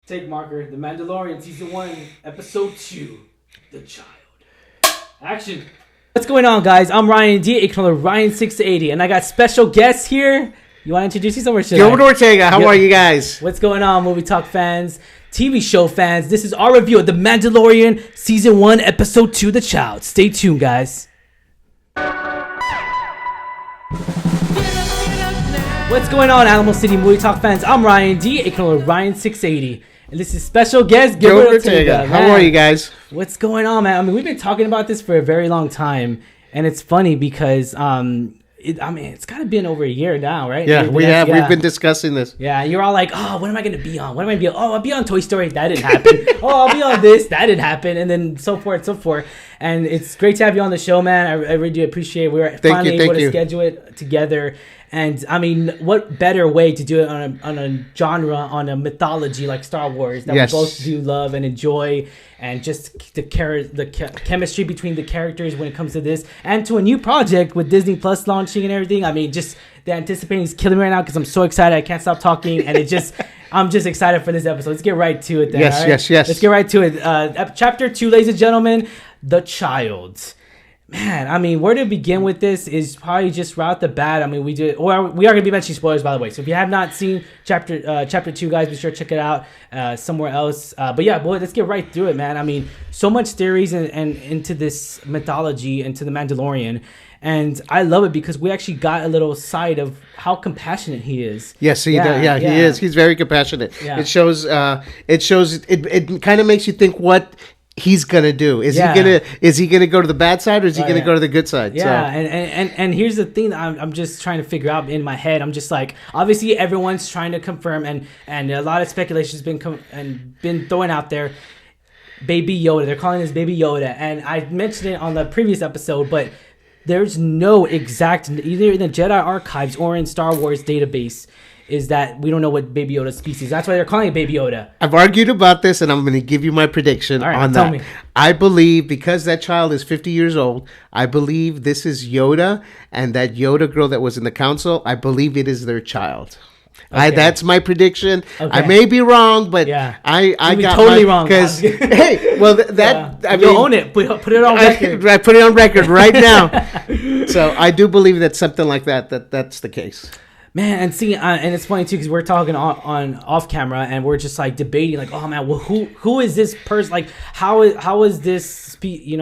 Take marker, The Mandalorian, Season 1, Episode 2, The Child. Action. What's going on, guys? I'm Ryan D, aka Ryan680, and I got special guests here. You want to introduce yourself or should Gilbert Ortega, how are you guys? What's going on, movie talk fans, TV show fans? This is our review of The Mandalorian, Season 1, Episode 2, The Child. Stay tuned, guys. What's going on, Alamo City Movie Talk fans? I'm Ryan D, aka Ryan680. And this is special guest, Gilbert Ortega. How are you guys? What's going on, man? I mean, we've been talking about this for a very long time. And it's funny because, it's kind of been over a year now, right? Yeah, we have. We've been discussing this. Yeah, you're all like, oh, what am I going to be on? What am I going to be on? Oh, I'll be on Toy Story. That didn't happen. Oh, I'll be on this. That didn't happen. And then so forth, so forth. And it's great to have you on the show, man. I really do appreciate it. We were finally able to schedule it together. And I mean, what better way to do it on a genre, on a mythology like Star Wars that we both do love and enjoy, and just the chemistry between the characters when it comes to this, and to a new project with Disney Plus launching and everything. I mean, just the anticipating is killing me right now because I'm so excited. I can't stop talking, and I'm just excited for this episode. Let's get right to it then. Yes, right? yes. Let's get right to it. Chapter 2, ladies and gentlemen, The Child. Man, I mean, where to begin with this is probably just right off the bat. I mean, we are going to be mentioning spoilers, by the way. So if you have not seen chapter 2, guys, be sure to check it out somewhere else. But yeah, boy, let's get right through it, man. I mean, so much theories and into this mythology, into the Mandalorian. And I love it because we actually got a little side of how compassionate he is. Yes, he is. He's very compassionate. Yeah. It kind of makes you think what he's gonna do. Is he gonna go to the bad side, or is he gonna go to the good side? Yeah, so. and here's the thing that I'm just trying to figure out in my head. I'm just like, obviously everyone's trying to confirm, and a lot of speculation has been thrown out there. Baby Yoda, they're calling this Baby Yoda, and I mentioned it on the previous episode, but there's no exact, either in the Jedi archives or in Star Wars database, is that we don't know what Baby Yoda's species. That's why they're calling it Baby Yoda. I've argued about this, and I'm going to give you my prediction on that. Tell me. I believe, because that child is 50 years old, I believe this is Yoda, and that Yoda girl that was in the council, I believe it is their child. Okay. That's my prediction. Okay. I may be wrong, but I got totally wrong. Because hey, well I mean, you'll own it. Put it on record. I put it on record right now. So I do believe that something like that's the case. Man, and see, and it's funny too because we're talking on off camera, and we're just like debating, like, oh man, well, who is this person? Like, how is this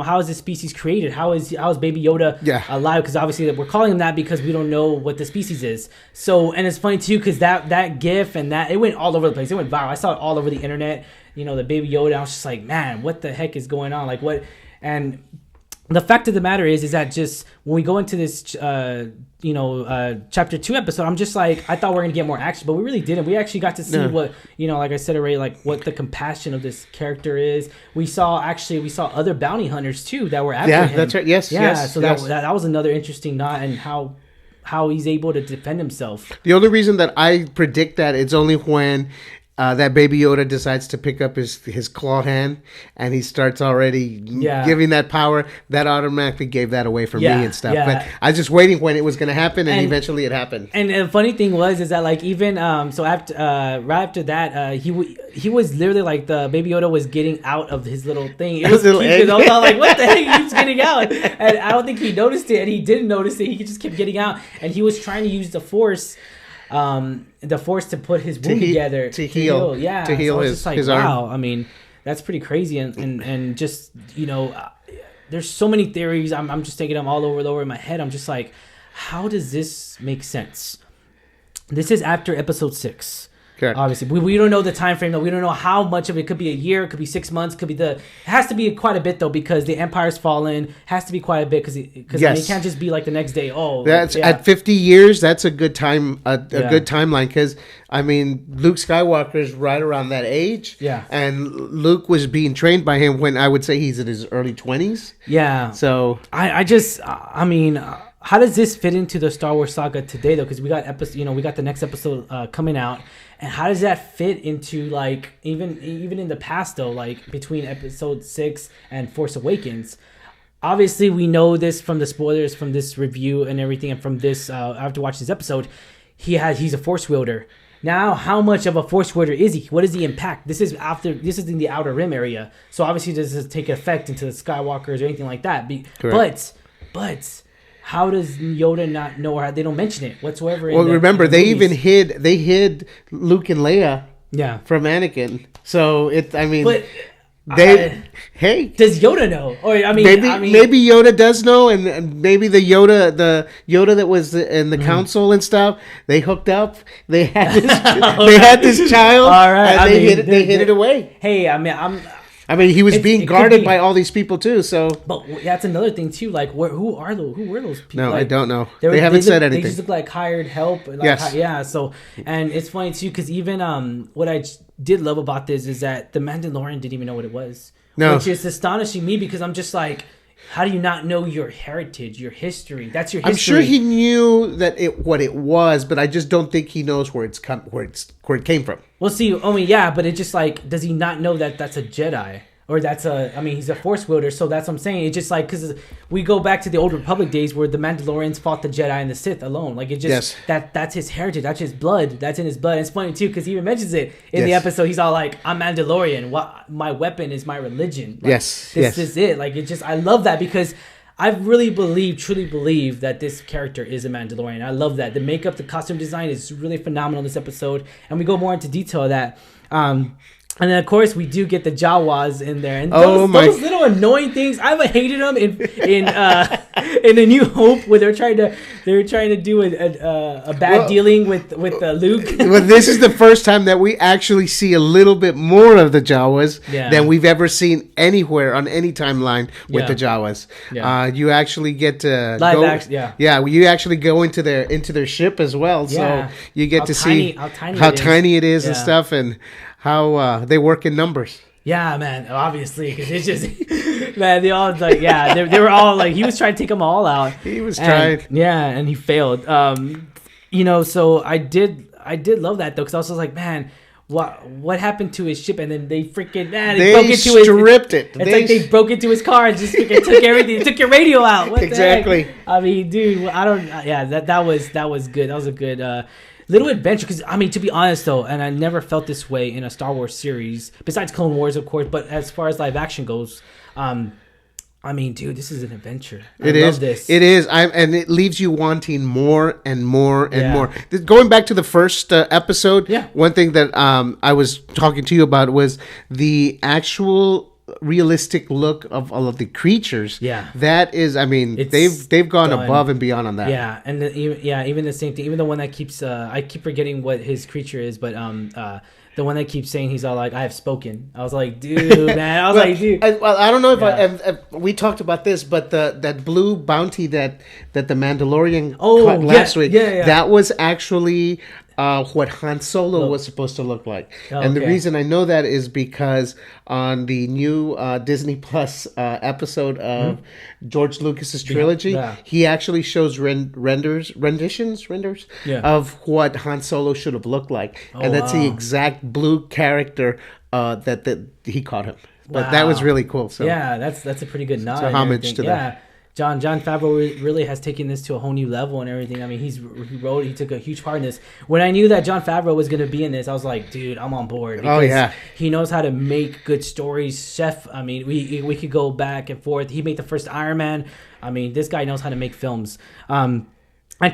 how is this species created? How is Baby Yoda alive? Because obviously we're calling him that because we don't know what the species is. So, and it's funny too because that GIF and that, it went all over the place. It went viral. I saw it all over the internet. The Baby Yoda. I was just like, man, what the heck is going on? Like, what? And the fact of the matter is that just when we go into this, chapter 2 episode, I'm just like, I thought we were gonna get more action, but we really didn't. We actually got to see what, like I said already, like what the compassion of this character is. We saw other bounty hunters too that were after him. Yeah, that's right. Yes. So that was another interesting nod, and how he's able to defend himself. The only reason that I predict that, it's only when that Baby Yoda decides to pick up his claw hand, and he starts already giving that power. That automatically gave that away for me and stuff. But I was just waiting when it was going to happen, and eventually it happened. And the funny thing is that, like, even so after right after that, he was literally like, the Baby Yoda was getting out of his little thing. It was cute because I was all like, what the heck? He keeps getting out, and I don't think he noticed it, and he didn't notice it. He just kept getting out, and he was trying to use the Force. The Force to put his wound together to heal his arm. Wow, I mean, that's pretty crazy, and just there's so many theories. I'm just taking them all over in my head. I'm just like, how does this make sense? This is after episode 6. Correct. Obviously, we don't know the time frame though. We don't know how much of it. Could be a year, could be 6 months, could be it has to be quite a bit though, because the Empire's fallen. Has to be quite a bit because it can't just be like the next day. At 50 years, that's a good time, a good timeline, because I mean, Luke Skywalker's right around that age. Yeah, and Luke was being trained by him when I would say he's in his early 20s. Yeah. So I mean. How does this fit into the Star Wars saga today, though? Because we got the next episode coming out, and how does that fit into, like, even in the past though, like between episode 6 and Force Awakens? Obviously, we know this from the spoilers from this review and everything, and from this after watching this episode, he's a Force wielder. Now, how much of a Force wielder is he? What is the impact? This is in the Outer Rim area, so obviously does this take effect into the Skywalkers or anything like that? But how does Yoda not know, or they don't mention it whatsoever? Well, remember they even hid Luke and Leia from Anakin. So hey, does Yoda know? Or maybe Yoda does know, and maybe the Yoda that was in the council and stuff, they hooked up. They had this child. All right, and they hid it away. Hey, he was being guarded by all these people too. So, but that's another thing too. Like, who were those people? No, like, I don't know. They haven't said anything. They just look like hired help. Like, yes. Yeah. So, and it's funny too because even what I did love about this is that the Mandalorian didn't even know what it was. No, which is astonishing me because I'm just like, how do you not know your heritage, your history? That's your history. I'm sure he knew what it was, but I just don't think he knows where it came from. Well, see, but it's just like, does he not know that that's a Jedi? Or he's a Force wielder, so that's what I'm saying. It's just like, because we go back to the Old Republic days where the Mandalorians fought the Jedi and the Sith alone. Like, it just, that's his heritage, that's his blood, that's in his blood. And it's funny, too, because he even mentions it in the episode. He's all like, I'm Mandalorian, my weapon is my religion. Like, this is it. Like, it just, I love that because I truly believe that this character is a Mandalorian. I love that. The makeup, the costume design is really phenomenal in this episode. And we go more into detail of that. And then, of course, we do get the Jawas in there, and those little annoying things. I've hated them in A New Hope, where they're trying to do a bad dealing with Luke. Well, this is the first time that we actually see a little bit more of the Jawas than we've ever seen anywhere on any timeline with the Jawas. Yeah. You actually get to you actually go into their ship as well, so you get to see how tiny it is and stuff, and how they work in numbers. Yeah, man. Obviously, because it's just they all like they were all like he was trying to take them all out. He was trying. Yeah, and he failed. So I did love that though, because I was like, man, what happened to his ship? And then they freaking they stripped it. It's like they broke into his car and just freaking took everything. Took your radio out. What exactly. The heck? I mean, dude, I don't. Yeah, that was good. That was a good. Little adventure, because to be honest though, and I never felt this way in a Star Wars series besides Clone Wars, of course, but as far as live action goes, dude, this is an adventure. I love this. It is. And it leaves you wanting more and more and more. Going back to the first episode, one thing that I was talking to you about was the actual realistic look of all of the creatures. That is, they've gone above and beyond on that. And even the same thing, even the one that keeps I keep forgetting what his creature is, but the one that keeps saying he's all like, I have spoken. I was like, dude, man. I was like, dude. I don't know if we talked about this, but that blue bounty that the Mandalorian caught last week, that was actually what Han Solo was supposed to look like. And the reason I know that is because on the new Disney Plus episode of George Lucas's trilogy, he actually shows renditions of what Han Solo should have looked like. And that's the exact blue character that he caught him. But that was really cool. So that's a pretty good nod. So homage to that. Jon Favreau really has taken this to a whole new level and everything. I mean, he took a huge part in this. When I knew that Jon Favreau was going to be in this, I was like, dude, I'm on board. Because he knows how to make good stories. Chef, we could go back and forth. He made the first Iron Man. This guy knows how to make films. And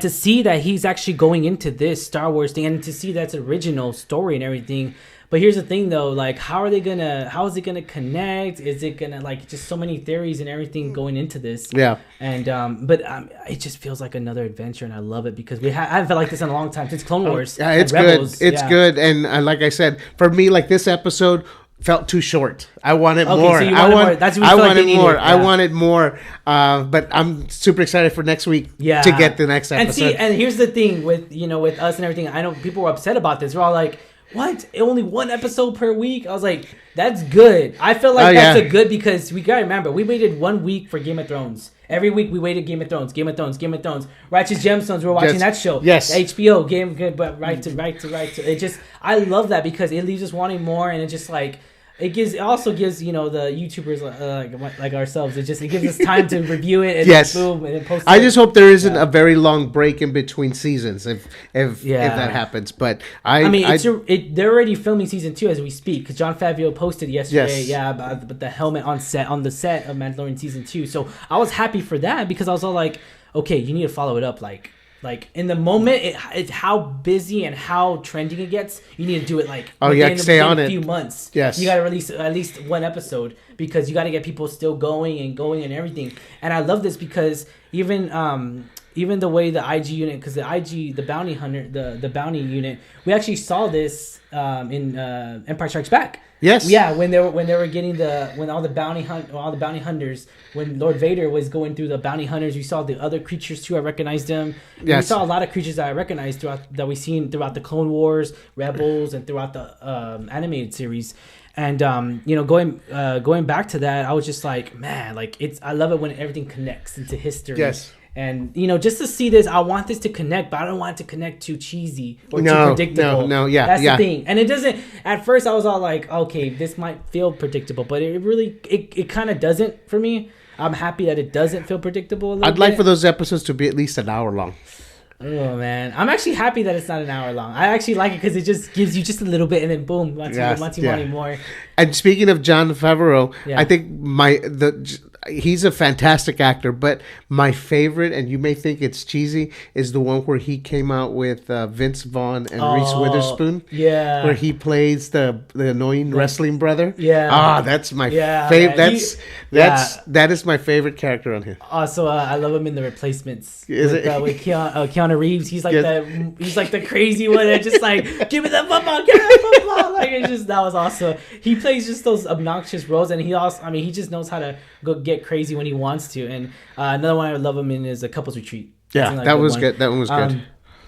to see that he's actually going into this Star Wars thing, and to see that's an original story and everything. But here's the thing, though, like, how is it gonna connect? Is it gonna, like, just so many theories and everything going into this? Yeah. And but it just feels like another adventure, and I love it because I haven't felt like this in a long time since Clone Wars. Yeah, it's good. It's good, and like I said, for me, like this episode felt too short. I wanted more. So you wanted more. That's what I wanted more. I wanted more. But I'm super excited for next week to get the next episode. And here's the thing with us and everything. I know people were upset about this. They're all like, what? Only one episode per week? I was like, that's good. I feel like that's a good, because we gotta remember, we waited 1 week for Game of Thrones. Every week we waited Game of Thrones. Righteous Gemstones, we're watching that show. Yes. HBO, but right to. It just, I love that because it leaves us wanting more, and it's just like, It also gives the YouTubers like ourselves. It gives us time to review it and boom and then post. I just hope there isn't a very long break in between seasons if that happens. But they're already filming season 2 as we speak because Jon Favreau posted yesterday. Yes. About the helmet on the set of Mandalorian season 2. So I was happy for that because I was all like, okay, you need to follow it up like in the moment, it's how busy and how trending it gets. You need to do it stay on it. A few months. Yes, you got to release at least one episode because you got to get people still going and everything. And I love this because even the way the IG unit, because the bounty hunter, the bounty unit, we actually saw this in Empire Strikes Back. Yes. Yeah, when they were getting all the bounty hunters, when Lord Vader was going through the bounty hunters, we saw the other creatures too. I recognized them. Yes. We saw a lot of creatures that I recognized that we've seen throughout the Clone Wars, Rebels, and throughout the animated series. And going back to that, I was just like, man, I love it when everything connects into history. Yes. And just to see this, I want this to connect, but I don't want it to connect too cheesy or too predictable. That's the thing. And it doesn't. At first, I was all like, okay, this might feel predictable, but it really kind of doesn't for me. I'm happy that it doesn't feel predictable. I'd like for those episodes to be at least an hour long. Oh man, I'm actually happy that it's not an hour long. I actually like it because it just gives you just a little bit, and then boom, once you want more. And speaking of Jon Favreau, I think he's a fantastic actor, but my favorite, and you may think it's cheesy, is the one where he came out with Vince Vaughn and Reese Witherspoon. Yeah, where he plays the annoying wrestling brother. Yeah, that's my favorite. That is my favorite character on here. Also, I love him in The Replacements with Keanu Reeves. He's like the crazy one that just like give me the football, give me the football. That was awesome. He plays just those obnoxious roles, and he just knows how to go get crazy when he wants to. And another one I love him in is A Couple's Retreat. Yeah, that was good. That one was good.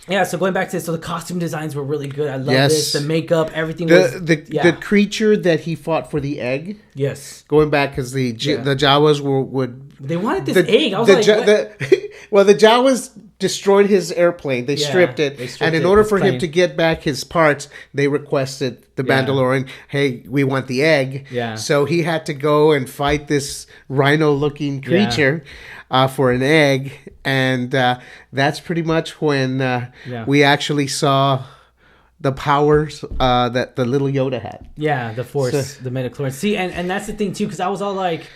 Yeah, so going back to this, so the costume designs were really good. I love this. The makeup, everything the creature that he fought for the egg. Yes. Going back because the Jawas would they wanted this egg. I was the Jawas destroyed his airplane. They stripped it. And in order for him to get back his parts, they requested the Mandalorian, hey, we want the egg. Yeah. So he had to go and fight this rhino-looking creature for an egg. And that's pretty much when we actually saw the powers that the little Yoda had. Yeah, the Force, the midichlorians. See, and that's the thing, too, because I was all like,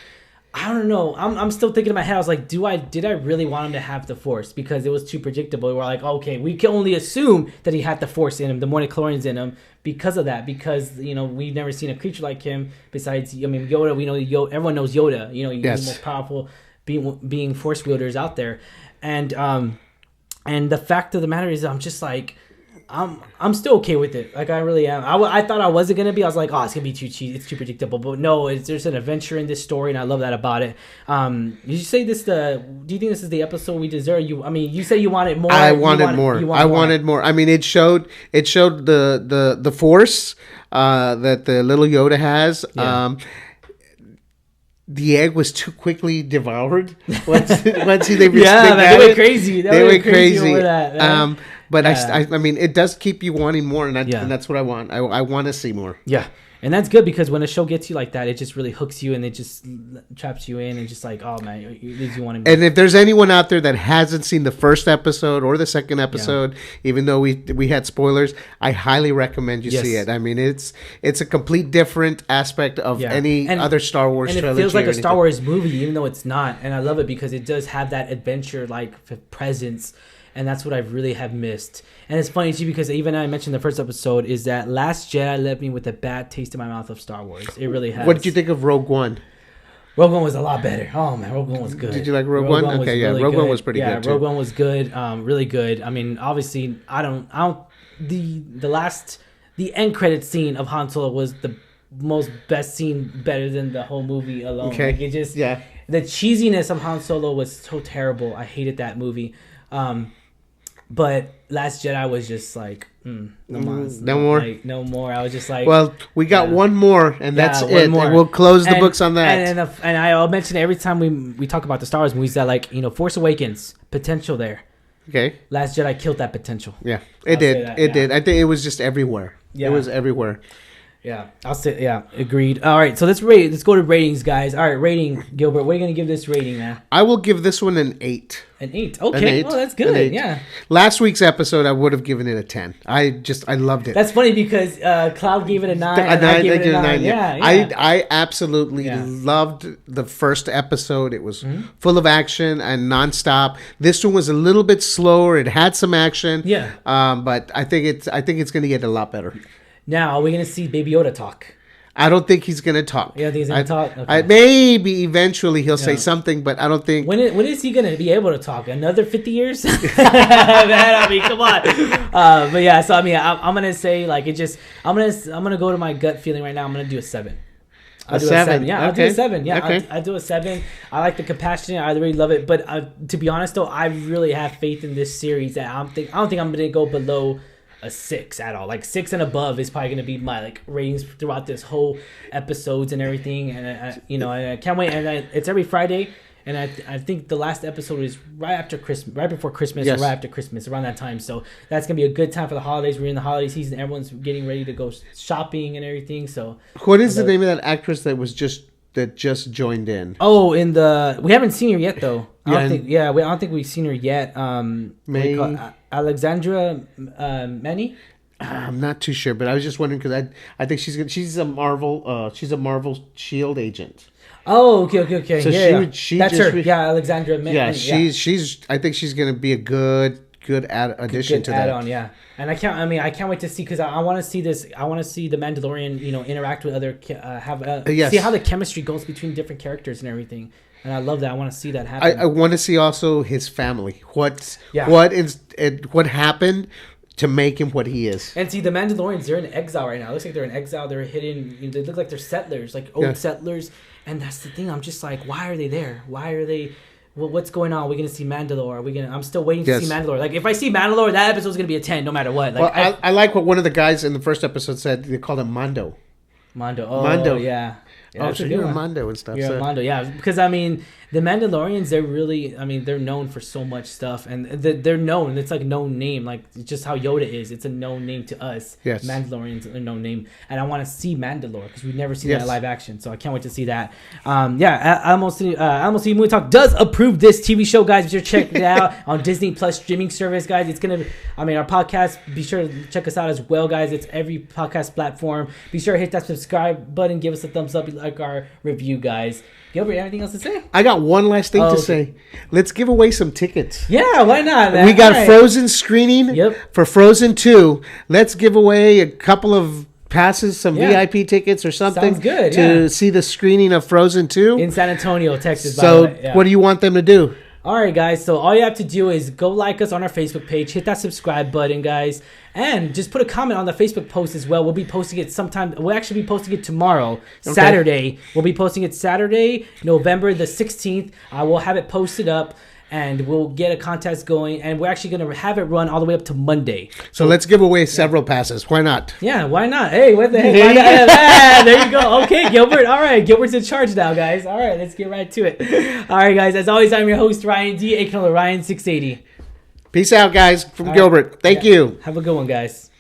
I don't know. I'm still thinking in my head. I was like, did I really want him to have the Force? Because it was too predictable. We're like, okay, we can only assume that he had the Force in him, the midichlorians in him, because of that. Because we've never seen a creature like him. Besides, Yoda. We know everyone knows Yoda. He's the most powerful being Force wielders out there. And the fact of the matter is, I'm just like, I'm still okay with it. Like I really am. I thought I wasn't gonna be. I was like, oh, it's gonna be too cheesy. It's too predictable. But no, there's an adventure in this story, and I love that about it. Did you say this? Do you think this is the episode we deserve? You say you wanted more. I wanted more. I wanted more. I mean, it showed the Force that the little Yoda has. Yeah. The egg was too quickly devoured. Once they they went crazy. They went crazy over that. Man. But I mean, it does keep you wanting more, and that's what I want. I want to see more. Yeah, and that's good because when a show gets you like that, it just really hooks you and it just traps you in and just like, oh man, it leaves you wanting more. And if there's anyone out there that hasn't seen the first episode or the second episode, even though we had spoilers, I highly recommend you see it. I mean, it's a complete different aspect of any other Star Wars trilogy. And it feels like a Star Wars movie, even though it's not. And I love it because it does have that adventure-like presence. And that's what I really have missed. And it's funny, too, because even I mentioned the first episode is that Last Jedi left me with a bad taste in my mouth of Star Wars. It really has. What did you think of Rogue One? Rogue One was a lot better. Oh, man, Rogue One was good. Did you like Rogue One? Okay, yeah, Rogue One was pretty good, too. Yeah, Rogue One was good, really good. I mean, obviously, the end credit scene of Han Solo was the best scene, better than the whole movie alone. Okay, like, the cheesiness of Han Solo was so terrible. I hated that movie. But Last Jedi was just like, no more. Like, no more. I was just like, well, we got one more, and that's it. And we'll close the books on that. And I'll mention every time we talk about the Star Wars movies that, like, Force Awakens, potential there. Okay. Last Jedi killed that potential. Yeah, it did. It did. I think it was just everywhere. Yeah. It was everywhere. Yeah, I'll say agreed. All right, so let's rate. Let's go to ratings, guys. All right, rating, Gilbert. What are you gonna give this rating, man? I will give this one an 8. An 8. Okay. An 8. Oh, that's good. Yeah. Last week's episode, I would have given it a 10. I loved it. That's funny because Cloud gave it a 9. I gave it a 9. Yeah. I absolutely loved the first episode. It was full of action and nonstop. This one was a little bit slower. It had some action. Yeah. But I think it's going to get a lot better. Now, are we going to see Baby Yoda talk? I don't think he's going to talk. Yeah, I think he's going to talk? Okay. Maybe eventually he'll say something, but I don't think... When is he going to be able to talk? Another 50 years? Man, I mean, come on. But yeah, so I mean, I'm going to say, like, it just... I'm going to go to my gut feeling right now. I'm going to do a 7. I'll do a 7. Yeah, I'll do a 7. Yeah, okay. I'll do a 7. I like the compassion. I really love it. But to be honest, though, I really have faith in this series. That I don't think I'm going to go below a 6 at all. Like 6 and above is probably going to be my like ratings throughout this whole episodes and everything. And I can't wait. And it's every Friday. And I think the last episode is right after Christmas, right before Christmas, or right after Christmas, around that time. So that's gonna be a good time for the holidays. We're in the holiday season. Everyone's getting ready to go shopping and everything. So what is the name of that actress that just joined in? Oh, we haven't seen her yet though. I don't think we've seen her yet. Alexandra Manny. I'm not too sure, but I was just wondering because I think she's a Marvel Shield agent. Oh, okay. So she that's her. Yeah, Alexandra. Yeah, she's. I think she's going to be a good addition to that. Add-on, yeah. And I can't wait to see because I want to see this. I want to see the Mandalorian, interact with other, see how the chemistry goes between different characters and everything. And I love that. I want to see that happen. I want to see also his family. What happened to make him what he is. And see, the Mandalorians, they're in exile right now. It looks like they're in exile. They're hidden. They look like they're settlers, like old settlers. And that's the thing. I'm just like, why are they there? Why are they... Well, what's going on? Are we going to see Mandalore? I'm still waiting to see Mandalore. Like, if I see Mandalore, that episode's going to be a 10 no matter what. Like, well, I like what one of the guys in the first episode said. They called him Mondo. Mondo, yeah. Yeah, so you're Mondo and stuff. You're Mondo, yeah. Because, I mean, the Mandalorians, they're really, they're known for so much stuff. And they're known. It's like a known name. Like, just how Yoda is. It's a known name to us. Yes. Mandalorians are a known name. And I want to see Mandalore because we've never seen that in live action. So I can't wait to see that. Alamo City Movie Talk does approve this TV show, guys. Be sure to check it out on Disney Plus streaming service, guys. It's going to, our podcast, be sure to check us out as well, guys. It's every podcast platform. Be sure to hit that subscribe button. Give us a thumbs up. Like our review, guys. Gilbert, anything else to say? I got one last thing to say. Let's give away some tickets. Yeah, why not, man? We got Frozen screening for Frozen 2. Let's give away a couple of passes, some VIP tickets or something. Sounds good, to see the screening of Frozen 2. In San Antonio, Texas, by the way. What do you want them to do? All right, guys. So all you have to do is go like us on our Facebook page. Hit that subscribe button, guys. And just put a comment on the Facebook post as well. We'll be posting it sometime. We'll actually be posting it tomorrow, Saturday. We'll be posting it Saturday, November the 16th. We'll have it posted up. And we'll get a contest going. And we're actually going to have it run all the way up to Monday. So let's give away several passes. Why not? Yeah, why not? Hey, what the heck? There you go. Okay, Gilbert. All right, Gilbert's in charge now, guys. All right, let's get right to it. All right, guys. As always, I'm your host, Ryan D. aka Ryan 680. Peace out, guys, from Gilbert. Thank you. Have a good one, guys.